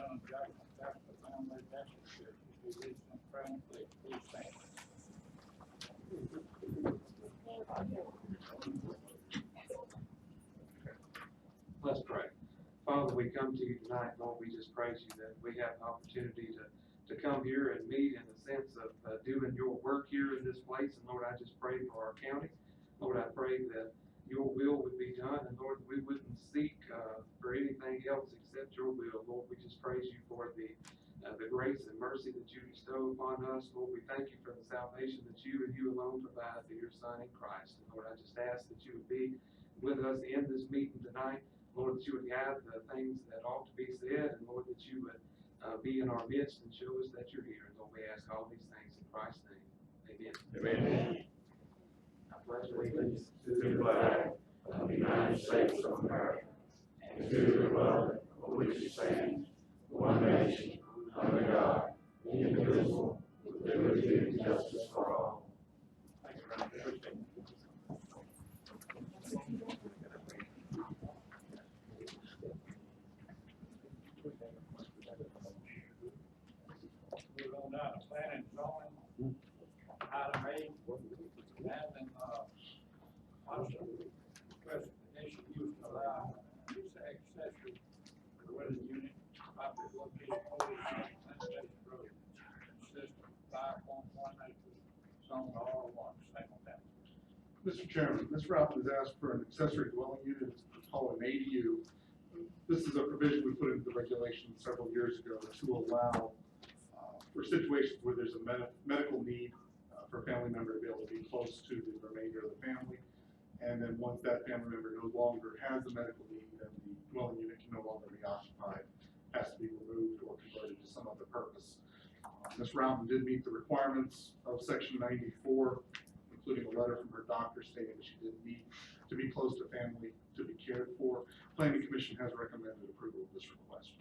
Shannon Jackson, Capital Family Baptist Church, to lead some praying, please stand. Let's pray. Father, we come to you tonight, Lord, we just praise you that we have an opportunity to come here and meet in the sense of doing your work here in this place. And Lord, I just pray for our county. Lord, I pray that your will would be done. And Lord, we wouldn't seek for anything else except your will. Lord, we just praise you for the grace and mercy that you bestow upon us. Lord, we thank you for the salvation that you and you alone provide through your Son in Christ. And Lord, I just ask that you would be with us in this meeting tonight. Lord, that you would guide the things that ought to be said, and Lord, that you would be in our midst and show us that you're here. And Lord, we ask all these things in Christ's name. Amen. Amen. I pledge allegiance To the flag of the United States of America, and to the republic for which it stands, one nation, under God, indivisible, with liberty and justice for all. Thank you, Ron. Appreciate it. Move on down to planning and zoning. Item A, having, also request initial use to allow use of accessory dwelling unit, property located over Plantation Road, consistent of 5.1 acres, zone R1, single family. Mr. Chairman, Ms. Ralph has asked for an accessory dwelling unit, it's called an ADU. This is a provision we put into the regulation several years ago to allow for situations where there's a medical need for a family member to be able to be close to the remainder of the family. And then once that family member no longer has the medical need, then the dwelling unit can no longer be occupied, has to be removed or converted to some other purpose. Ms. Ralph did meet the requirements of Section 94, including a letter from her doctor stating that she didn't need to be close to family to be cared for. Planning Commission has recommended approval of this request.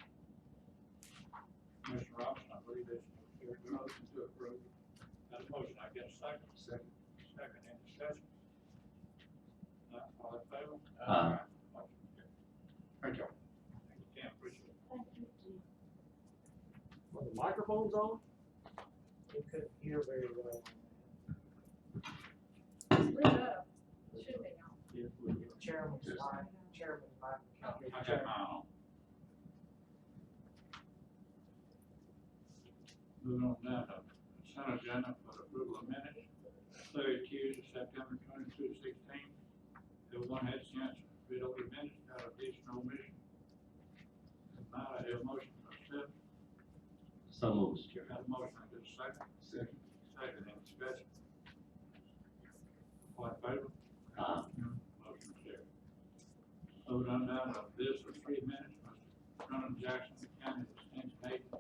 Commissioner Robinson, I believe this is your motion to approve. Got a motion, I get a second. Second. Second, any discussion? Not all in favor? Aye. Motion carries. Thank you. Thank you, Tim, appreciate it. Well, the microphone's on? You couldn't hear very well. Split up, should be on. Chairman's line, chairman's mic. I got mine on. Moving on down to consent agenda for the approval of minutes, third Tuesday, September 22, 16. Everyone had a chance to read over the minutes, got additional omission. If not, I have a motion for accept. So moved, Mr. Chairman. Got a motion, I get a second. Second. Second, any discussion? All in favor? Aye. Motion carried. Moving on down to this for 3 minutes, Mr. Ronald Jackson, County Extension Agent,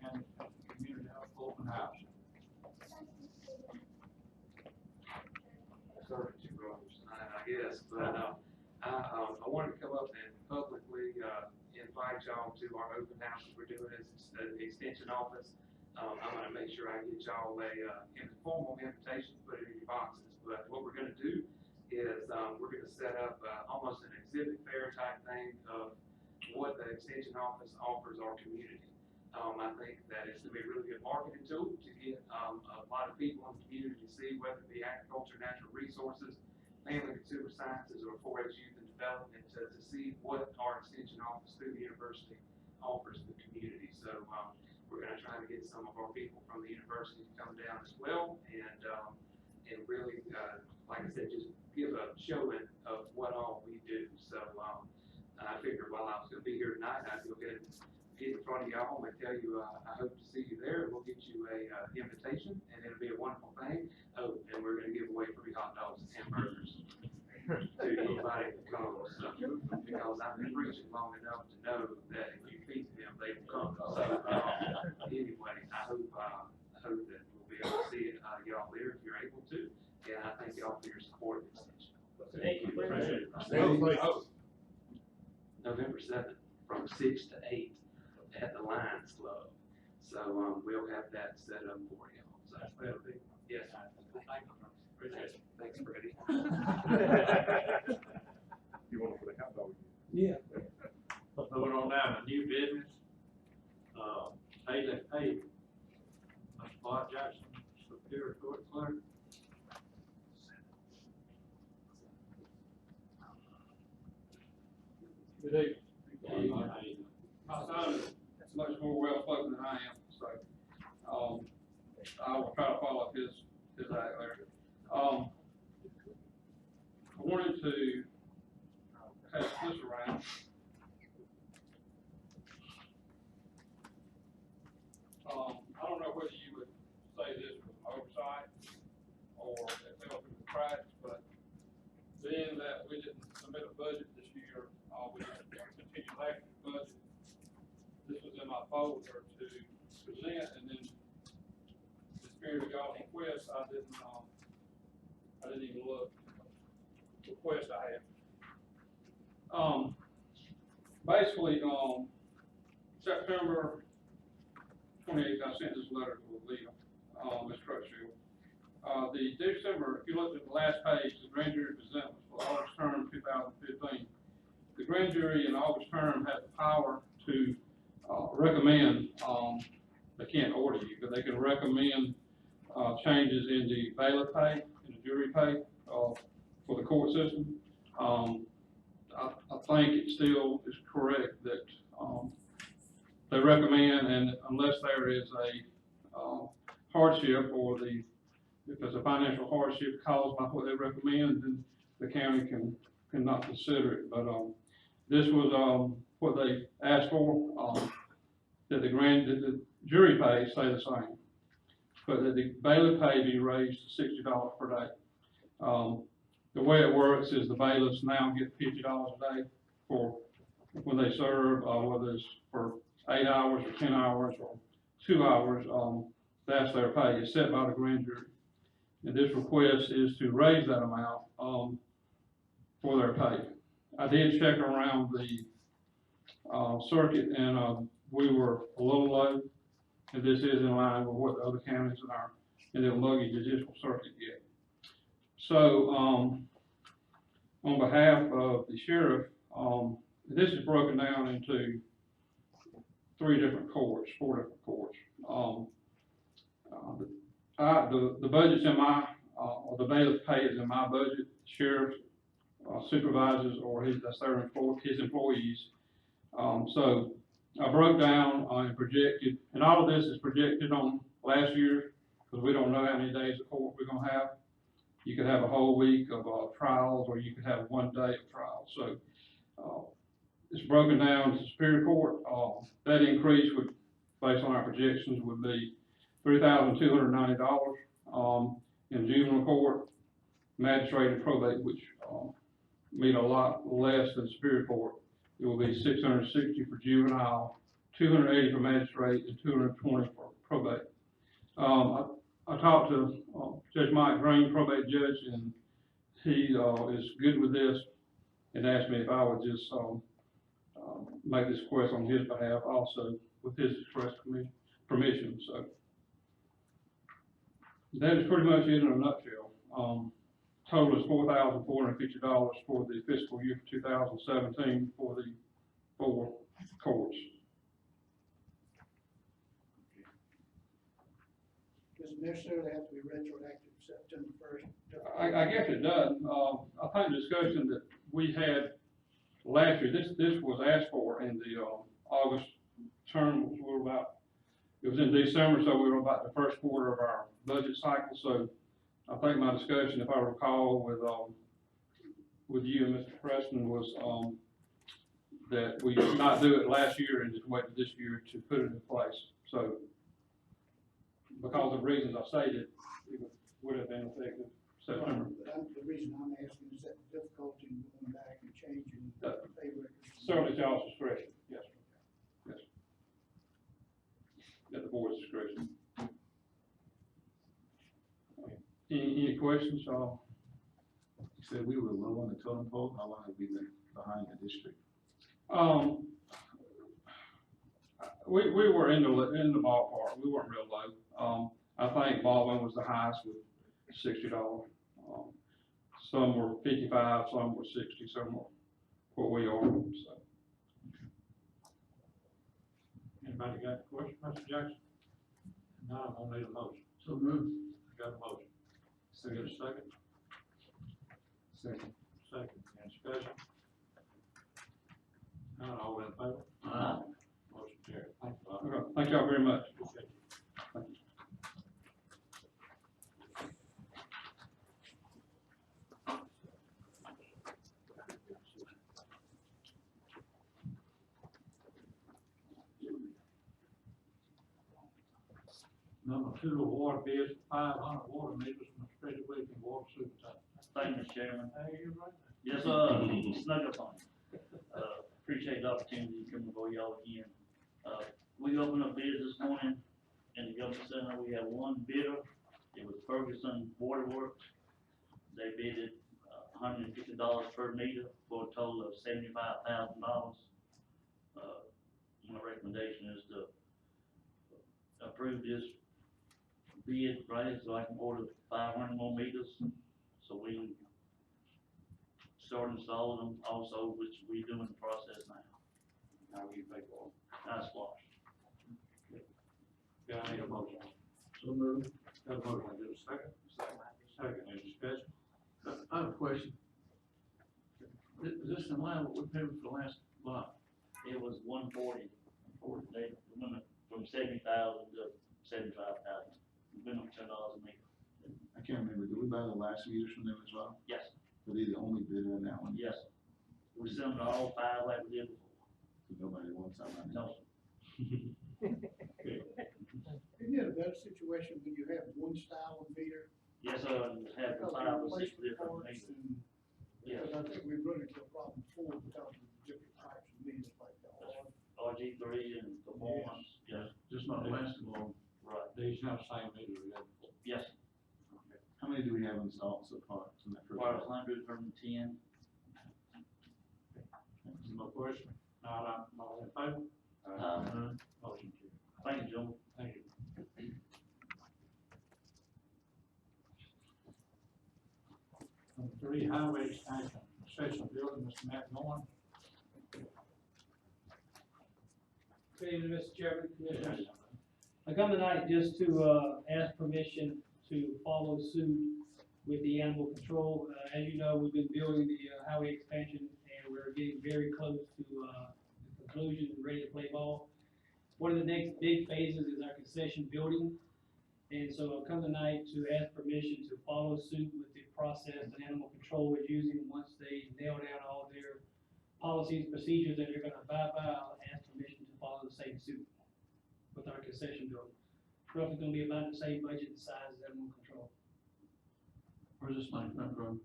County Extension Community Health Open House. serve two brothers tonight, I guess, but I wanted to come up and publicly invite y'all to our open house that we're doing as the extension office. I'm gonna make sure I get y'all a informal invitation, put it in your boxes, but what we're gonna do is we're gonna set up almost an exhibit fair type thing of what the extension office offers our community. I think that it's gonna be a really good marketing tool to get a lot of people in the community to see whether it be agriculture, natural resources, family consumer sciences, or 4-H youth and development to see what our extension office through the university offers the community. So we're gonna try to get some of our people from the university to come down as well and really, like I said, just give a showing of what all we do. So I figured while I was gonna be here tonight, I'd go ahead and get in front of y'all and tell you I hope to see you there. We'll get you a invitation, and it'll be a wonderful thing. Oh, and we're gonna give away free hot dogs and hamburgers to anybody that comes. So, because I've been preaching long enough to know that if you feed them, they will come. So anyway, I hope that we'll be able to see y'all there if you're able to. And I thank y'all for your support of the extension. Thank you. Appreciate it. November 7th from 6 to 8 at the Lions Club. So we'll have that set up for you. So, That's what it'll be. yes. Thank you. Appreciate it. Thanks, Freddie. You want to put a hot dog? Yeah. Moving on down to new business. pay that pay. Mr. Bart Jackson, Superior Court Clerk. Good evening. My son is much more well spoken than I am, so, I will try to follow up his act there. I wanted to pass this around. I don't know whether you would say this was oversight or it fell through the cracks, but being that we didn't submit a budget this year, we didn't continue last year's budget. This was in my folder to present, and then the spirit of God's request, I didn't even look. Request I had. Basically, September 28th, I sent this letter to Leah, Ms. Crutchfield. The December, if you look at the last page, the grand jury presentment for August term 2015. The grand jury in the August term has the power to recommend, they can't order you, but they can recommend changes in the bailiff pay, in the jury pay for the court system. I think it still is correct that they recommend, and unless there is a hardship or if there's a financial hardship caused by what they recommend, then the county cannot consider it. But this was what they asked for, that the jury pay stay the same, but that the bailiff pay be raised to $60 per day. The way it works is the bailiffs now get $50 a day for when they serve, whether it's for 8 hours or 10 hours or 2 hours, that's their pay. It's set by the grand jury. And this request is to raise that amount for their pay. I did check around the circuit, and we were a little low, and this is in line with what the other counties in the Luggage Judicial Circuit get. So, on behalf of the sheriff, this is broken down into 4 different courts. The budget's in my, or the bailiff pay is in my budget. Sheriff supervisors or his employees. So I broke down and projected, and all of this is projected on last year because we don't know how many days of court we're gonna have. You could have a whole week of trials, or you could have 1 day of trials. So it's broken down to Superior Court. That increase would, based on our projections, would be $3,290 in juvenile court, magistrate and probate, which meet a lot less than Superior Court. It will be $660 for juvenile, $280 for magistrate, and $220 for probate. I talked to Judge Mike Green, probate judge, and he is good with this, and asked me if I would just make this request on his behalf, also with his express permission. So that is pretty much it in a nutshell. Total is $4,450 for the fiscal year 2017 for the 4 courts. Does it necessarily have to be retroactive September 1st? I guess it does. I think the discussion that we had last year, this was asked for in the August term. It was in December, so we were about the first quarter of our budget cycle. So I think my discussion, if I recall, with you and Mr. Preston was that we did not do it last year and just wait for this year to put it in place. So because of reasons I stated, it would have been effective September. The reason I'm asking is that the difficulty in going back and changing the pay records. Certainly at y'all's discretion, yes. Yes. At the board's discretion. Any questions? You said we were low on the totem pole. How long have we been behind the district? We were in the ballpark. We weren't real low. I think Baldwin was the highest with $60. Some were 55, some were 60, some were what we are. So. And Anybody got a question, Mr. Jackson? Now I'm gonna need a motion. So moved. Got a motion. So get a second? Second. Second, any discussion? Not all in favor? Aye. Motion carried. Thank you. Bob. Okay, thank y'all very much. Appreciate you. Number 2, award bids for 500 water meters from the Street Williams Water Superintendent. Thank you, Mr. Chairman. Hey, you right? Yes, snuck up on you. Appreciate the opportunity to come before y'all again. We opened up bids this morning in the government center. We had one bidder. It was Ferguson Water Works. They bidded $150 per meter for a total of $75,000. My recommendation is to approve this bid, right, so I can order 500 more meters, so we can start installing them also, which we do in the process now. How will you pay for it? Nice wash. Yeah, I need a motion. So moved. Got a motion, get a second? Second, any discussion? I have a question. Is this in line with what we paid for the last lot? It was 140, they went from 70,000 to 75,000. We went up $10 a meter. I can't remember, did we buy the last meters from them as well? Yes, Were they the only bidder on that one? yes. We sent them to all 5 like we did before. So nobody wants that money? No, Isn't it a better situation when you have one style of meter? yes, you have the 5 or 6 different meters. Because I think we've run into a problem before because of the different types of meters like the RG3 and the ones, yes, Just not lasting long. right, These not the same meter we had before. yes. How many do we have installed so far in that first? About round? 110. No question? Not, all in favor? Motion carried. Thank you, Joe. Thank you. Number 3, highway extension, session building, Mr. Matt Norman. Good evening, Mr. Chairman, Commissioners. I come tonight just to, ask permission to follow suit with the animal control. As you know, we've been building the, highway expansion, and we're getting very close to, the conclusion and ready to play ball. One of the next big phases is our concession building. And so I've come tonight to ask permission to follow suit with the process that animal control is using. Once they nail down all their policies, procedures that they're gonna abide by, I'll ask permission to follow the same suit with our concession building. Roughly gonna be about the same budget and size as animal control. Where's this money coming from?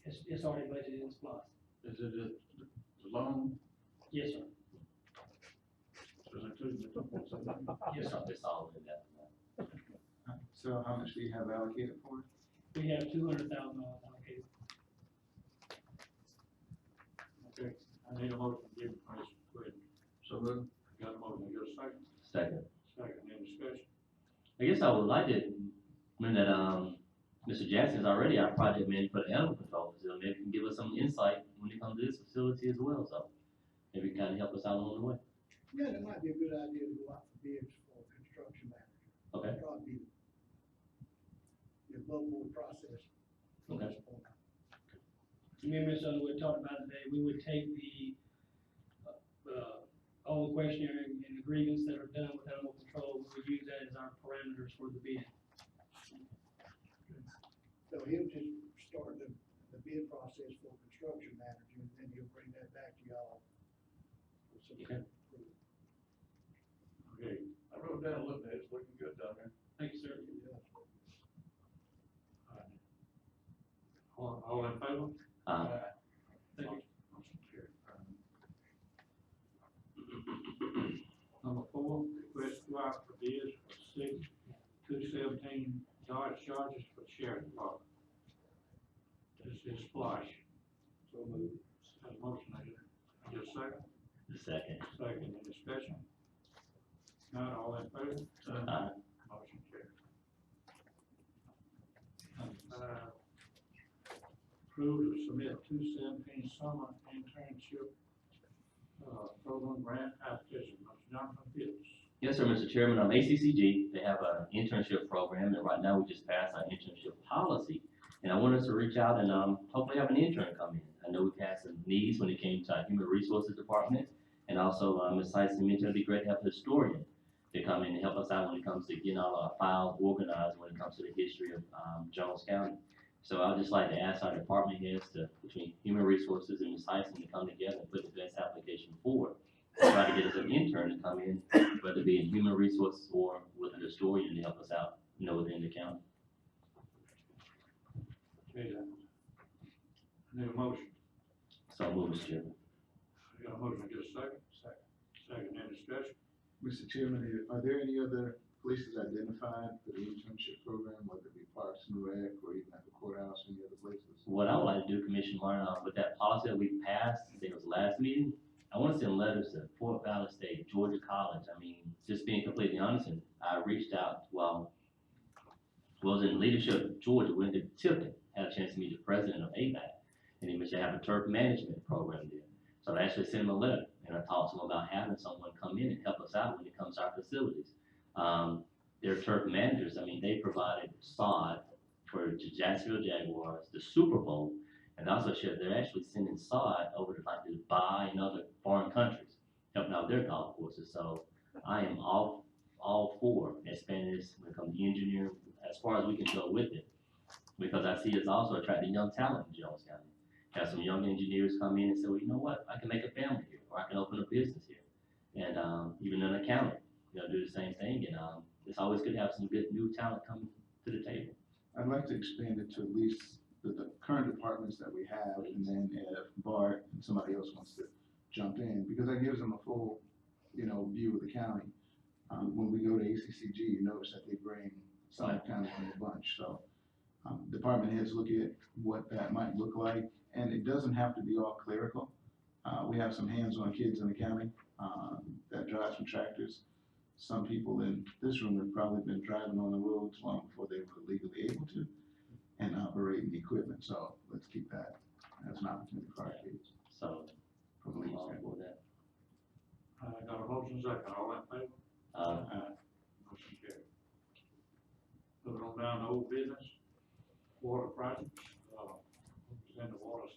It's already budgeted in SPOS. Is it a loan? Yes, sir. Does it include the 2.7? Yes, sir. It's all in that. So how much do you have allocated for it? We have $200,000 allocated. Okay, I need a motion to give permission, go ahead. So moved. Got a motion, get a second? Second. Second, any discussion? I guess I would like to, when that, Mr. Jackson is already our project manager for the animal control facility, maybe he can give us some insight when it comes to this facility as well, so maybe kind of help us out along the way. Yeah, that might be a good idea to go out for bids for construction manager. Okay. Probably the above board process. from Okay. this point. Me and Ms. Underwood talked about today, we would take the, all the questionnaire and agreements that are done with animal control, we would use that as our parameters for the bid. So he'll just start the bid process for construction manager, and then he'll bring that back to y'all. Okay. Okay, I wrote down, looked at it, it's looking good down there. Thank you, sir. all in favor? Thank you. Motion carried. Number 4, request to go out for bids for 217 Dodge Chargers for the sheriff department. This is Splash. So moved. Has a motion, I get a second? Second. Second, any discussion? Not all in favor? Motion carried. Approve to submit 217 summer internship, program grant application, Mr. Jonathan Phillips. Yes, sir, Mr. Chairman, ACCG, they have an internship program, and right now we just passed our internship policy. And I want us to reach out and, hopefully have an intern come in. I know we've had some needs when it came to our human resources department, and also, Ms. Tyson mentioned it'd be great to have a historian to come in and help us out when it comes to getting all our files organized when it comes to the history of, Jones County. So I'd just like to ask our department heads to, between human resources and Ms. Tyson, to come together and put the best application forward. Try to get us an intern to come in, whether it be in human resources or with a historian to help us out, within the county. Okay, then. Need a motion. So move, Mr. Chairman. You got a motion, get a second? Second, any discussion? Mr. Chairman, are there any other places identified for the internship program, whether it be Parks and Rec or even at the courthouse, any other places? What I would like to do, Commissioner Martin, with that policy that we passed, I think it was last meeting, I want to send letters to Fort Valley State, Georgia College. I mean, just being completely honest, and I reached out, was in leadership, Georgia, went to Tiffin, had a chance to meet the president of ABAC, and he mentioned they have a turf management program there. So I actually sent him a letter, and I talked to him about having someone come in and help us out when it comes to our facilities. Their turf managers, I mean, they provided sod for the Jacksonville Jaguars, the Super Bowl, and also they're actually sending sod over to like Dubai and other foreign countries, helping out their golf courses. So I am all for expanding this when it comes to engineering as far as we can go with it, because I see it's also attracting young talent in Jones County. Have some young engineers come in and say, well, you know what, I can make a family here, or I can open a business here, and even an accountant, do the same thing. And it's always good to have some good new talent come to the table. I'd like to expand it to at least the current departments that we have, and then if Bart and somebody else wants to jump in, because that gives them a full, view of the county. When we go to ACCG, you notice that they bring Summit County in a bunch, so department heads look at what that might look like, and it doesn't have to be all clerical. We have some hands-on kids in the county that drive some tractors. Some people in this room have probably been driving on the roads long before they were legally able to, and operating equipment, so let's keep that as an opportunity for our kids. So From the I'm league all standpoint. for that. I got a motion, second, all in favor? Motion carried. Moving on down to old business, water projects, was in the water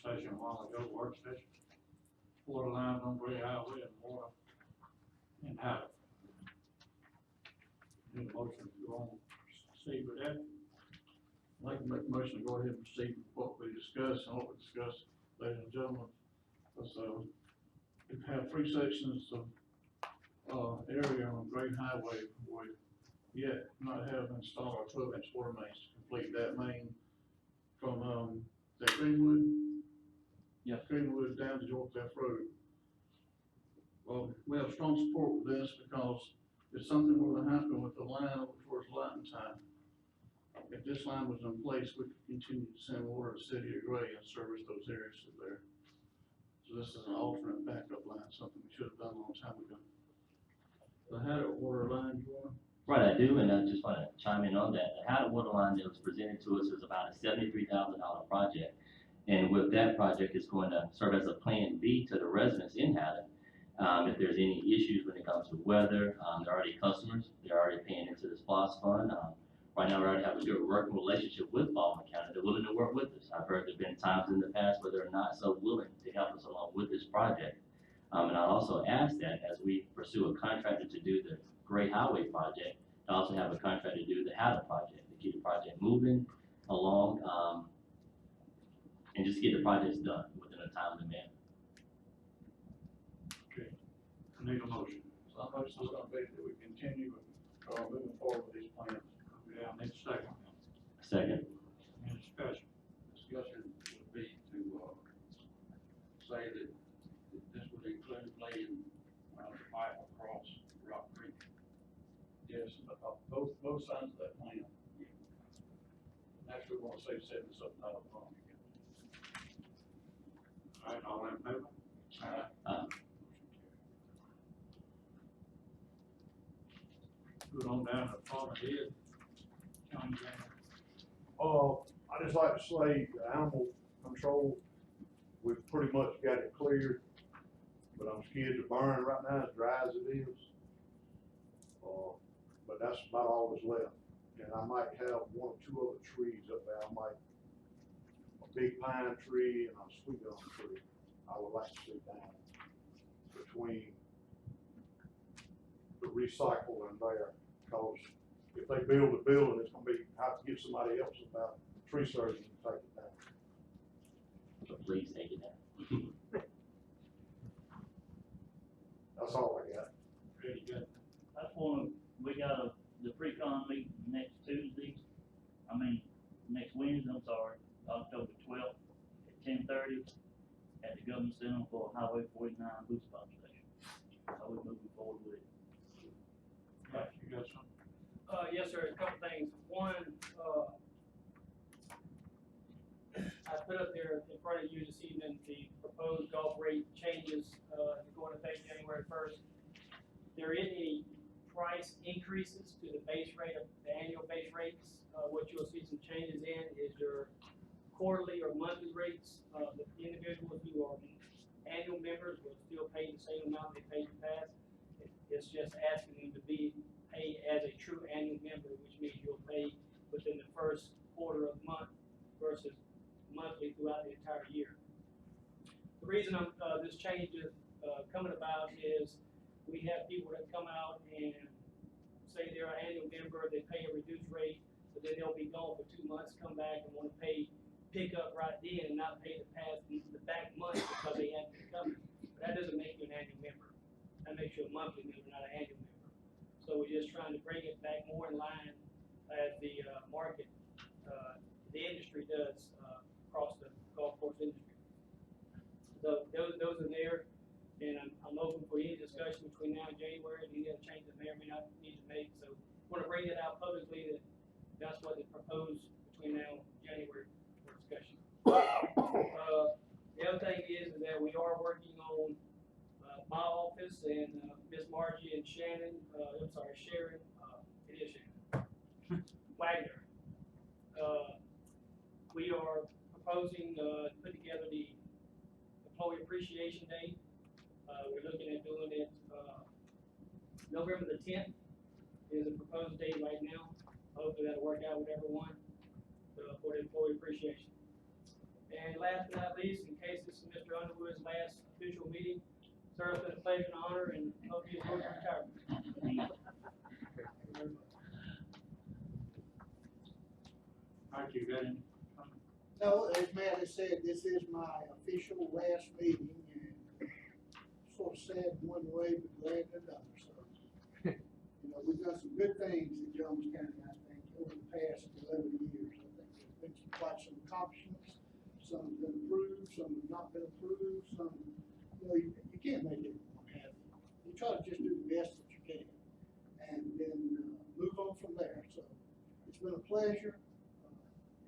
session a while ago, work session. Water lines on Gray Highway and water in Howard. Need a motion to go on, proceed with that? I'd like to make a motion to go ahead and proceed with what we discussed, and what we discussed, ladies and gentlemen. So, we've had 3 sections of, area on Great Highway where we yet not have installed our 12-inch water mains to complete that main from, that Greenwood? Yeah, Greenwood down to York Cliff Road. Well, we have strong support with this because if something were to happen with the line over towards Lighting Time, if this line was in place, we could continue to send water to the city of Gray and service those areas there. So this is an alternate backup line, something we should have done a long time ago. The Haddett water line, you want? Right, I do, and I just want to chime in on that. The Haddett water line that was presented to us is about a $73,000 project. And with that project, it's going to serve as a plan B to the residents in Haddett. If there's any issues when it comes to weather, they're already customers, they're already paying into the SPOS fund. Right now, we already have a good working relationship with Baldwin County. They're willing to work with us. I've heard there've been times in the past where they're not so willing to help us along with this project. And I also ask that as we pursue a contractor to do the Great Highway project, to also have a contractor to do the Haddett project, to keep the project moving along, and just get the projects done within a timely manner. Okay, I need a motion. So how much is gonna be that we continue, moving forward with these plans? Yeah, I need a second. Second. Any discussion? Discussion would be to, say that this would include laying, the pipe across Rock Creek. Yes, both sides of that plan. Actually, we wanna save $77,000. All right, all in favor? Move on down to department head. County General. I just like to say, the animal control, we've pretty much got it cleared. but I'm scared to burn right now, as dry as it is. But that's about all that's left. And I might have one or two other trees up there. I might, a big pine tree and a sweet gum tree, I would like to see down between the recycle and there. Cause if they build a building, it's gonna be, have to get somebody else about tree surgeon to take it down. So please take it down. That's all I got. Pretty good. I just wanna, we got the pre-con meeting next Tuesday, next Wednesday, I'm sorry, October 12th at 10:30 at the Government Center for Highway 49 boost pump station. So we're moving forward with it. Right, you got something? Yes, sir, a couple things. One, I put up there in front of you this evening, the proposed golf rate changes, going to effect January 1st. There isn't any price increases to the base rate of the annual base rates. What you'll see some changes in is your quarterly or monthly rates. The individuals who are annual members will still pay the same amount they paid in the past. It's just asking them to be paid as a true annual member, which means you'll pay within the first quarter of the month versus monthly throughout the entire year. The reason this change is coming about is we have people that come out and say they're an annual member, they pay a reduced rate, but then they'll be gone for 2 months, come back and want to pick up right then and not pay the back month because they haven't been coming. But that doesn't make you an annual member. That makes you a monthly member, not an annual member. So we're just trying to bring it back more in line as the market, the industry does across the golf course industry. So those are there. And I'm open for any discussion between now and January, any other change that may or may not need to make. So I want to bring it out publicly that that's what is proposed between now and January for discussion. The other thing is that we are working on my office and Ms. Margie and Sharon, it is Sharon, Wagner. We are proposing to put together the Employee Appreciation Day. We're looking at doing it, November the 10th is a proposed date right now. Hopefully that'll work out with everyone for the employee appreciation. And last but not least, in case this is Mr. Underwood's last official meeting, sir, it's been a pleasure and honor, and hope you enjoy your retirement. Thank you very much. Thank you, Ben. No, as Matt has said, this is my official last meeting, and sort of sad in one way, but glad in another, so. We've done some good things in Jones County, I think, over the past 11 years. I think there's been quite some accomplishments. Some have been approved, some have not been approved, some, you can't make everyone happy. You try to just do the best that you can, and then move on from there. So it's been a pleasure,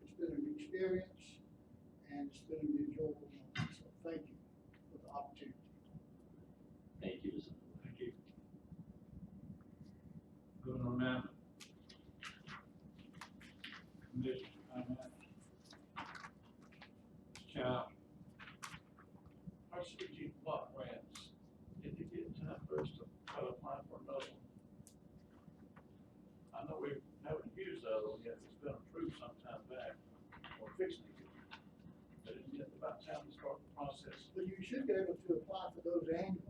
it's been an experience, and it's been an enjoyable moment. So thank you for the opportunity. Thank you, Mr. Thank you. Going on now. Commission, Child. Our CG block grants, if you get time first to try to apply for another one. I know we haven't used the other one yet, it's been approved sometime back, or fixing it. But it's about time to start the process. But you should be able to apply for those annually.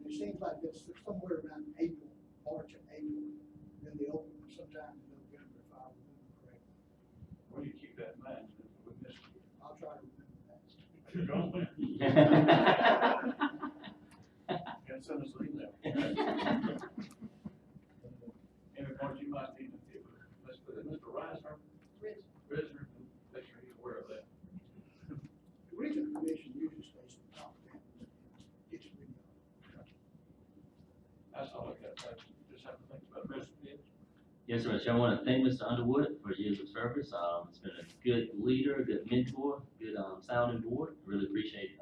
It seems like it's somewhere around April, March and April, then they open them sometime in November, if I remember correctly. Will you keep that in mind, we missed it? I'll try to remember that. You're going, man. Can send us an email. Any part you might need to give, let's put it, Mr. Reisner, make sure he's aware of that. The regional commission usually stays in the top 10. It's really, That's all I got, just have to think about it. Yes, sir. I want to thank Mr. Underwood for years of service. He's been a good leader, a good mentor, good sounding board. Really appreciate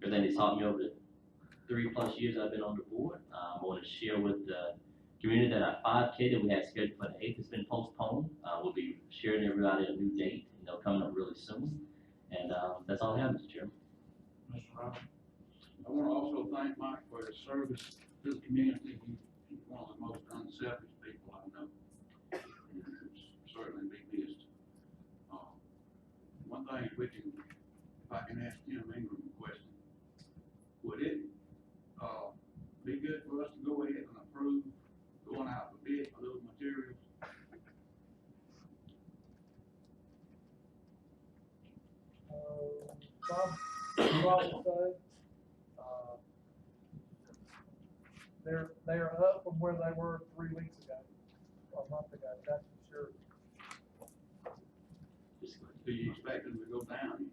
everything he's taught me over the 3+ years I've been on the board. I want to share with the community that our 5K that we had scheduled for the 8th has been postponed. We'll be sharing everybody a new date, coming up really soon. And that's all I have, Mr. Chairman. Mr. Robert. I wanna also thank Mike for his service to the community. He's one of the most unselfish people I know. And certainly be missed. One thing, if we can, if I can ask Tim Ingram a question, would it, be good for us to go ahead and approve going out for bid for those materials? Probably so. They're up from where they were 3 weeks ago, or a month ago, that's for sure. Do you expect them to go down?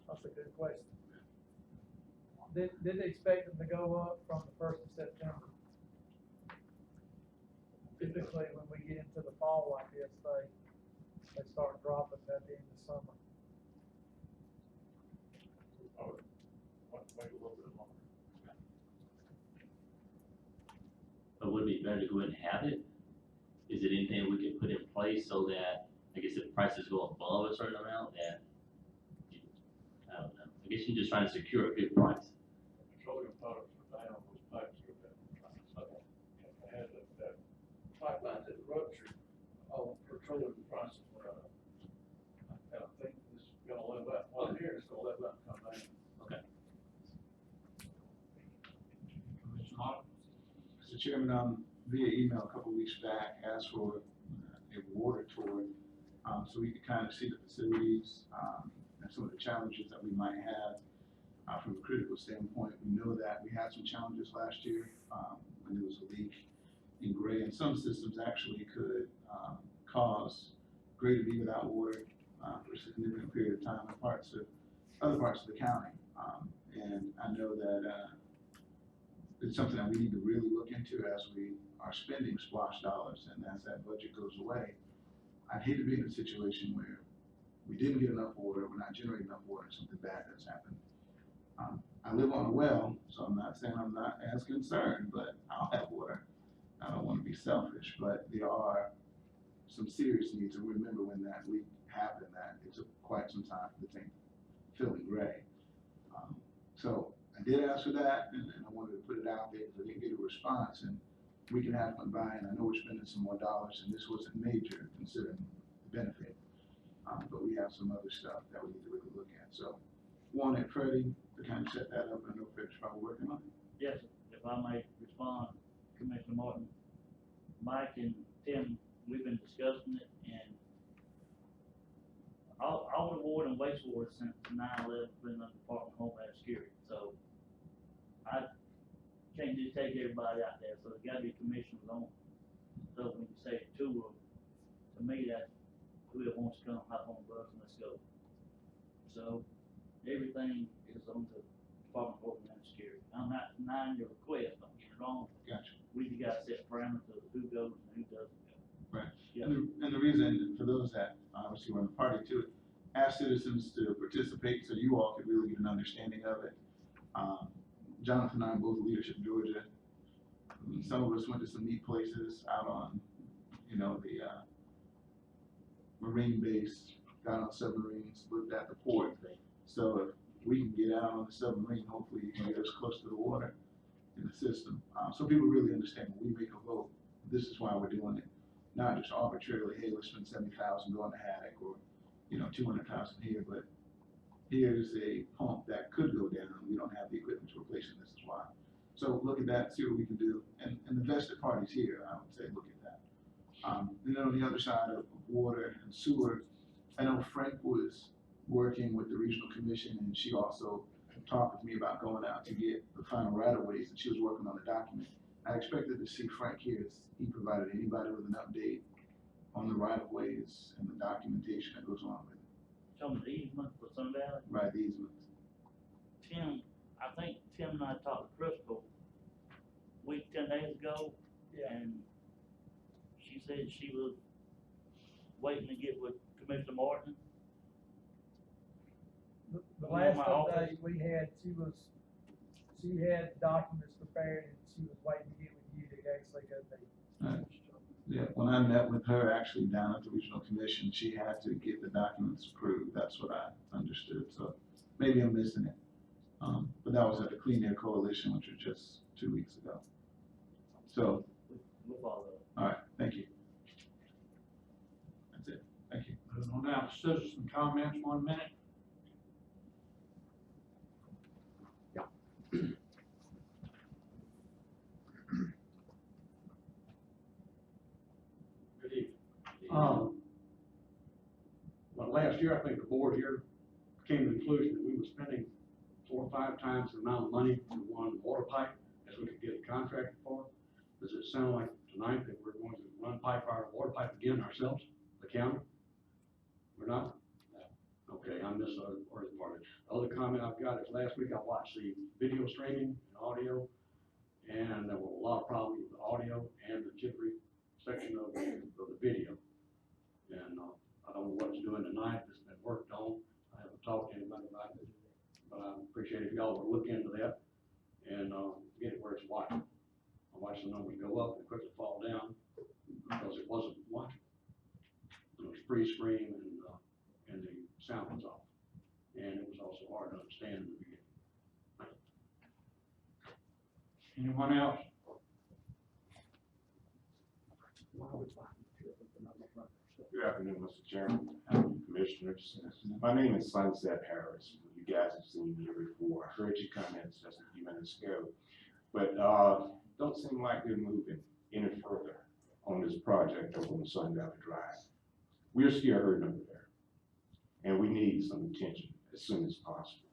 That's a good question. Did they expect them to go up from the 1st of September? Typically, when we get into the fall like this, they start dropping at the end of summer. Wait a little bit longer. But would it be better to go ahead and have it? Is it anything we could put in place so that, I guess if prices go above a certain amount, that, I don't know, I guess you're just trying to secure a good price. Petroleum products are down, those pipes are down. And that pipeline that ruptured, all petroleum prices were up. And I think this is gonna let that, well, here, it's gonna let that come down. Okay. Mr. Martin? Mr. Chairman, via email a couple of weeks back, asked for a water tour, so we could kind of see the facilities, and some of the challenges that we might have, from a critical standpoint. We know that we had some challenges last year, when there was a leak in Gray, and some systems actually could, cause Gray to be without water, for a significant period of time in other parts of the county. And I know that, it's something that we need to really look into as we are spending SPLOST dollars, and as that budget goes away. I'd hate to be in a situation where we didn't get enough water, we're not generating enough water, something bad has happened. I live on a well, so I'm not saying I'm not as concerned, but I'll have water. I don't want to be selfish, but there are some serious needs, and remember when that leak happened, that it took quite some time for the thing filling Gray. So I did ask for that, and I wanted to put it out there because I didn't get a response, and we can have fun buying. I know we're spending some more dollars, and this wasn't major considering the benefit. But we have some other stuff that we need to really look at. So wanted Freddie to kind of set that up, and I know Freddie's probably working on it. Yes, if I may respond, Commissioner Martin, Mike and Tim, we've been discussing it, and all the water and wastewater since 9/11 been under Department of Homeland Security, so I can't just take everybody out there, so there's gotta be commissioners on. So when you say tour, to me, that's whoever wants to come, hop on the bus and let's go. So everything is on the Department of Homeland Security. I'm not denying your request, don't get me wrong. Gotcha. We just gotta set parameters of who goes and who doesn't go. Right. Yeah. And the reason, for those that obviously were in the party to it, ask citizens to participate so you all could really get an understanding of it. Jonathan and I both leadership Georgia. Some of us went to some neat places out on, the Marine base, got on submarines, looked at the port. So if we can get out on the submarine, hopefully you can get us close to the water in the system. So people really understand when we make a vote, this is why we're doing it. Not just arbitrarily, hey, let's spend 70,000 going to Haddock, or 200,000 here, but here's a pump that could go down. We don't have the equipment to replace it. This is why. So look at that, see what we can do, and the vested parties here, I would say, look at that. And then on the other side of water and sewer, I know Frank was working with the regional commission, and she also talked with me about going out to get the final right-of-ways, and she was working on the document. I expected to see Frank here. Has he provided anybody with an update on the right-of-ways and the documentation that goes along with it? Some of the easement for Sun Valley. Right, the easements. I think Tim and I talked to Crystal a week, 10 days ago, and she said she was waiting to get with Commissioner Martin. The I'm in last my office. update we had, she had documents prepared, and she was waiting to get with you to actually go meet. Right. Yeah, when I met with her actually down at the regional commission, she had to get the documents approved. That's what I understood. So maybe I'm missing it. But that was at the Clean Air Coalition, which was just 2 weeks ago. So, We'll follow up. all right, thank you. That's it, thank you. Moving on down to citizen comments, 1 minute. Good evening. Well, last year, I think the board here came to the conclusion that we were spending 4 or 5 times the amount of money for one water pipe as we could get a contract for. Does it sound like tonight that we're going to run our water pipe again ourselves, the county? We're not? Okay, I missed the other part of it. The other comment I've got is last week I watched the video streaming and audio, and there were a lot of problems with the audio and the jittery section of the video. And I don't know what it's doing tonight. It's been worked on. I haven't talked to anybody about it, but I appreciate if y'all would look into that and get it where it's watchable. I watched the numbers go up and quickly fall down because it wasn't watchable. It was freeze screen and the sound was off. And it was also hard to understand in the beginning. Anyone else? Good afternoon, Mr. Chairman, Commissioners. My name is Sunset Harris. You guys have seen me here before. I heard your comments just a few minutes ago. But don't seem like they're moving any further on this project over on Sun Valley Drive. We're still hurting over there. And we need some attention as soon as possible.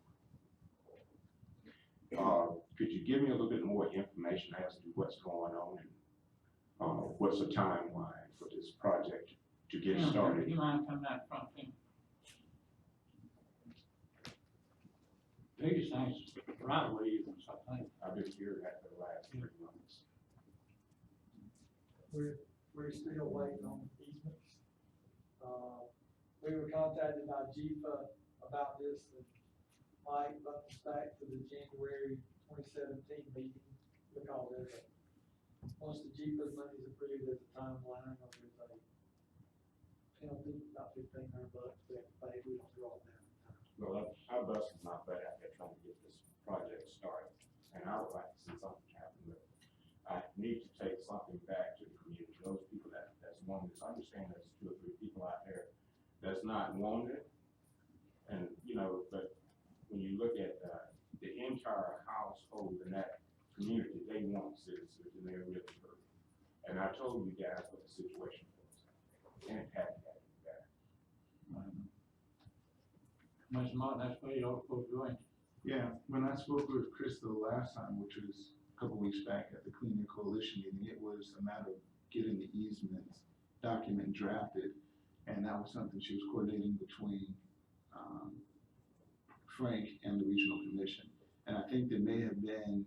Could you give me a little bit more information as to what's going on and what's the timeline for this project to get started? You mind coming out front, Tim? Biggest thing is right away, I think. I've been here after the last 3 months. We're still waiting on easements. We were contacted by GFA about this, and Mike brought us back to the January 2017 meeting, because there's a, once the GFA's money is approved, there's a timeline, or there's a penalty, about $1,500 we have to pay, we don't draw it down. Well, I busted my butt out there trying to get this project started, and I would like to see something happen with it. I need to take something back to the community, those people that's wanting this. I understand there's 2 or 3 people out there that's not wanting it, and, you know, but when you look at the entire household in that community, they want citizens, and they're really hurt. And I told you guys what the situation was, and it hadn't happened back. Mr. Martin, that's where you're supposed to go in. Yeah, when I spoke with Crystal last time, which was a couple weeks back at the Clean Air Coalition meeting, it was a matter of getting the easements document drafted, and that was something she was coordinating between Frank and the Regional Commission. And I think there may have been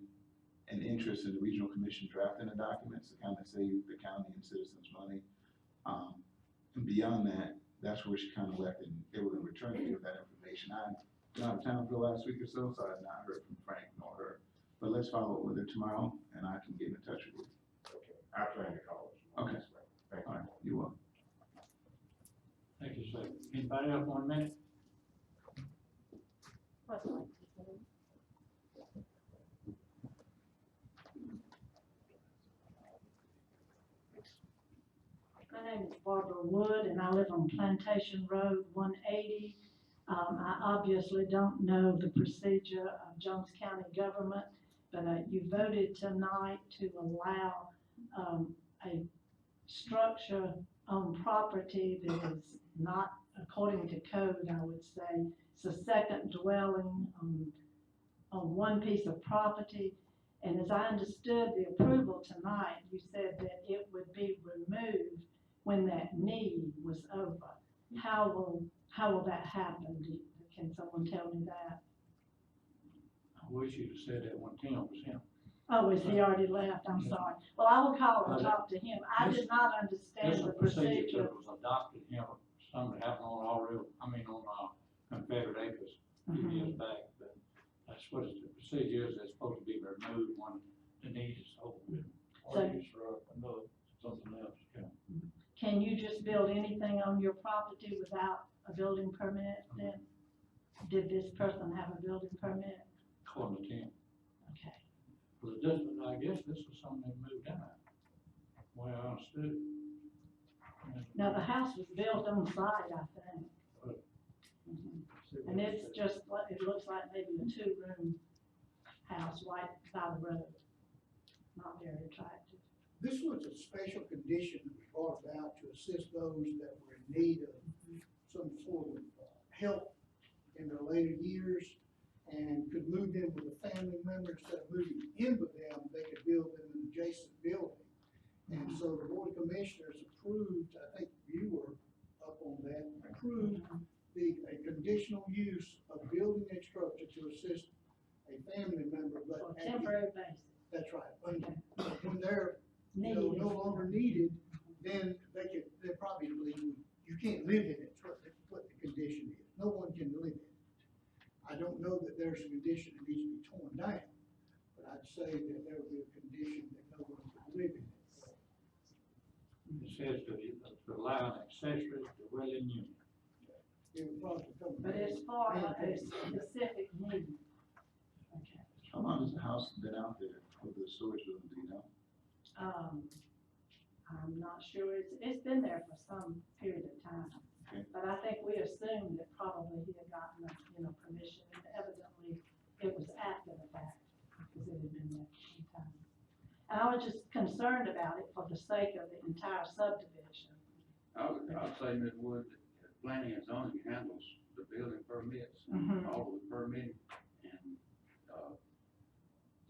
an interest in the Regional Commission drafting the documents to kind of save the county and citizens money. And beyond that, that's where she kind of left it, and they were going to return to give that information. I've been out of town for the last week or so, so I've not heard from Frank nor her. But let's follow up with her tomorrow, and I can get in touch with you. Okay, I plan to call you. Okay. Thank you. All right, you're welcome. Thank you, sir. Anybody else, 1 minute? My name is Barbara Wood, and I live on Plantation Road, 180. I obviously don't know the procedure of Jones County government, but you voted tonight to allow a structure on property that is not according to code, I would say. It's a second dwelling on one piece of property. And as I understood the approval tonight, you said that it would be removed when that need was over. How will that happen? Can someone tell me that? I wish you'd have said that when Tim was him. Oh, is he already left? I'm sorry. Well, I will call and talk to him. I did not understand the procedure. That was adopted, you know, something happened on Confederate Acres a few years back, but that's what the procedure is. It's supposed to be removed when the need is over with. Or So- used for something else, yeah. Can you just build anything on your property without a building permit then? Did this person have a building permit? According to Tim. Okay. But this, I guess this was something they moved in at. Well, I understood. Now, the house was built on site, I think. Mhm. And it's just, it looks like maybe a two-room house right by the road. Not very attractive. This was a special condition that was brought about to assist those that were in need of some sort of help in their later years and could move in with a family member. Instead of moving in with them, they could build in an adjacent building. And so the Board of Commissioners approved, I think you were up on that, approved a conditional use of building a structure to assist a family member, but. On a temporary basis. That's right. When they're, you know, Needed. no longer needed, then they probably, you can't live in it, what the condition is. No one can live in it. I don't know that there's a condition that needs to be torn down, but I'd say that there would be a condition that no one can live in it. It says to allow an accessory dwelling unit. It would probably come. But it's for a specific need. Okay. How long has the house been out there with the storage building, do you know? I'm not sure, it's been there for some period of time. Okay. But I think we assumed that probably he had gotten, permission, and evidently it was after the fact, because it had been there for some time. And I was just concerned about it for the sake of the entire subdivision. I'd say, Ms. Wood, that planning and zoning handles the building permits, Mhm. all of the permitting, and,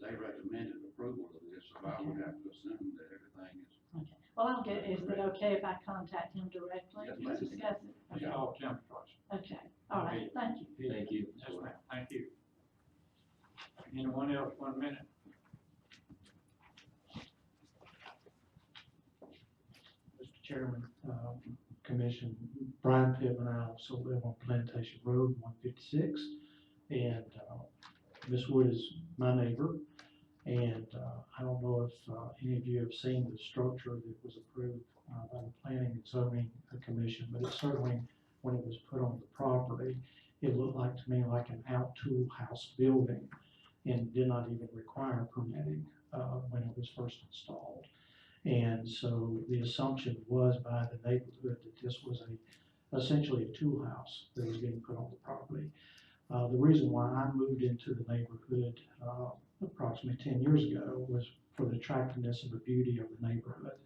they recommended approval of this, so I would have to assume that everything is. Okay, well, is it okay if I contact him directly Yes, to ma'am. discuss it? It's Okay. all temporary. Okay, all right, thank you. Thank you. Yes, ma'am, thank you. Anyone else, 1 minute? Mr. Chairman, Commission, Brian Pittman, I also live on Plantation Road, 156. And Ms. Wood is my neighbor. And I don't know if any of you have seen the structure that was approved by the Planning and Zoning Commission, but it certainly, when it was put on the property, it looked like to me like an out-tool house building and did not even require permitting when it was first installed. And so the assumption was by the neighborhood that this was essentially a tool house that was being put on the property. The reason why I moved into the neighborhood approximately 10 years ago was for the attractiveness and the beauty of the neighborhood.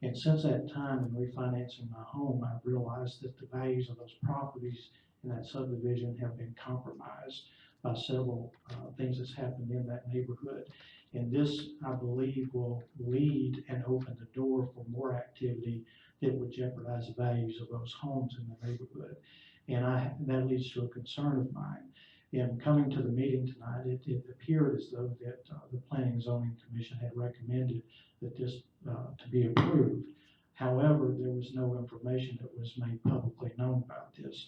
And since that time, in refinancing my home, I've realized that the values of those properties in that subdivision have been compromised by several things that's happened in that neighborhood. And this, I believe, will lead and open the door for more activity that would jeopardize the values of those homes in the neighborhood. And that leads to a concern of mine. In coming to the meeting tonight, it appeared as though that the Planning and Zoning Commission had recommended that this to be approved. However, there was no information that was made publicly known about this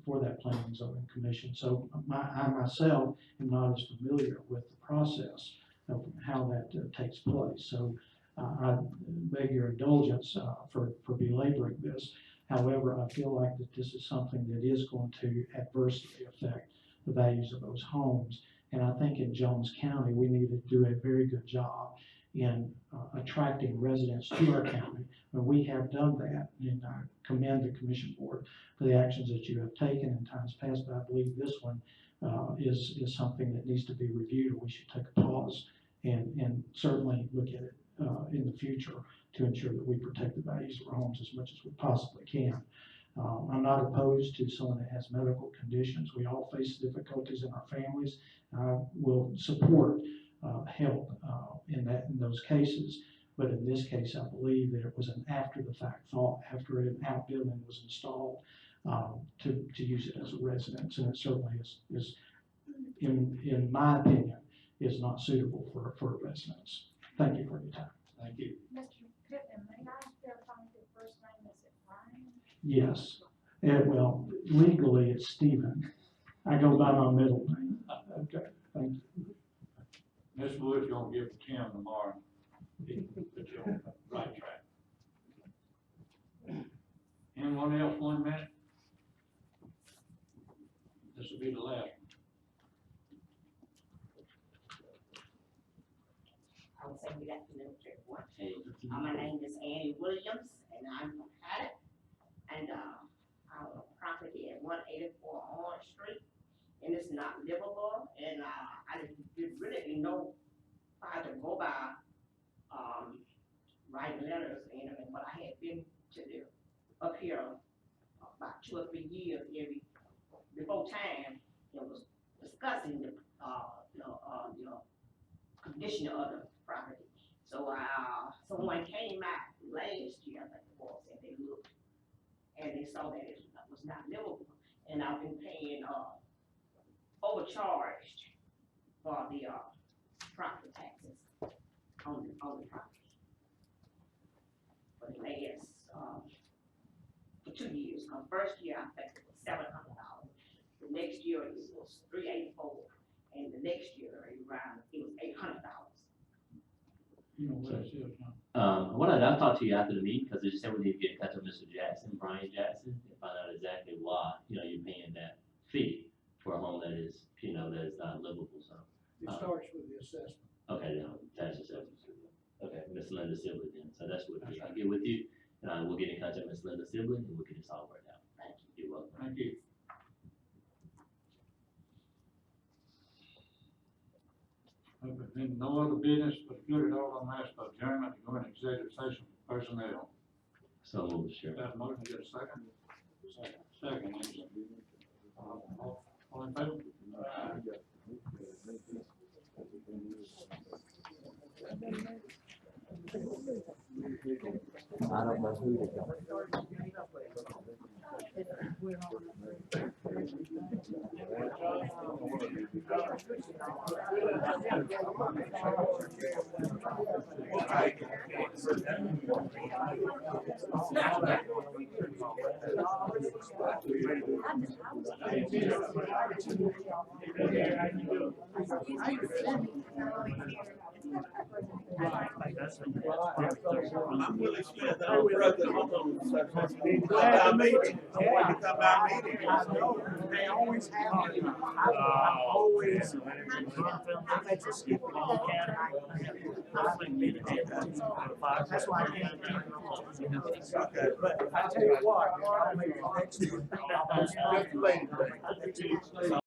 for that Planning and Zoning Commission. So I myself am not as familiar with the process of how that takes place. So I beg your indulgence for belaboring this. However, I feel like that this is something that is going to adversely affect the values of those homes. And I think in Jones County, we need to do a very good job in attracting residents to our county. And we have done that, and I commend the Commission Board for the actions that you have taken in times past, but I believe this one is something that needs to be reviewed, or we should take a pause and certainly look at it in the future to ensure that we protect the values of our homes as much as we possibly can. I'm not opposed to someone that has medical conditions. We all face difficulties in our families. I will support help in those cases. But in this case, I believe that it was an after-the-fact thought, after an outbuilding was installed, to use it as a residence. And it certainly is in my opinion, is not suitable for a residence. Thank you for your time. Thank you. Mr. Pittman, may I verify your first name? Is it Brian? Yes. Well, legally it's Stephen. I go by my middle name. Okay, thank you. Ms. Wood's gonna give it to Tim tomorrow. He can put you on the right track. Anyone else, 1 minute? This is will be the last. I would say good afternoon to everyone. Hey, My name is Annie Williams, and I'm from Haddock. And, I own a property at 184 Orange Street, and it's not livable, and, I really didn't know how to go by, writing letters, and what I had been to do up here about 2 or 3 years, before time, it was discussing the condition of the property. So, someone came out last year, I think it was, and they looked, and they saw that it was not livable, and I've been paying, overcharged for the, property taxes on the property. For the last, for 2 years. First year, I think it was $700. The next year, it was $384, and the next year, it was $800. You know where it is now. What I'll talk to you after the meeting, because they just said we need to get in touch with Mr. Jackson, Brian Jackson, and find out exactly why, you're paying that fee for a home that is, that is not livable, so. It starts with the assessment. Okay, then, that's just, okay, Miss Linda Sibley then, so that's what, I'll get with you, and we'll get in contact with Miss Linda Sibley, and we'll get this all worked out. Thank you. You're welcome. Thank you. Okay, then no other business, but good at all, I'm asked for adjournment to go into executive session for personnel. So move, sure. Got a motion, get a second? Second, all in favor? I don't know who they got. I'm Willie Smith. I'm president of our meeting. Our meeting. They always have me. I always. That's why I can't. Okay, but I tell you what, I'll make the next one.